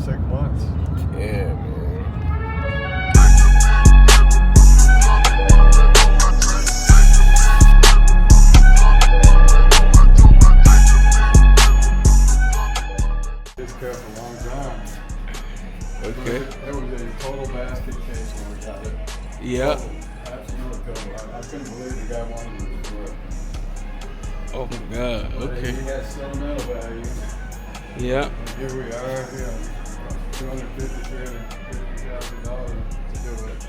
6 months. Yeah, man. This car for a long time. Okay. It was a total basket case when we got it. Yeah. Total, absolute total. I couldn't believe the guy wanted it to work. Oh my God. But Okay. he had sentimental value. Yeah. And here we are, $250,000 to do it.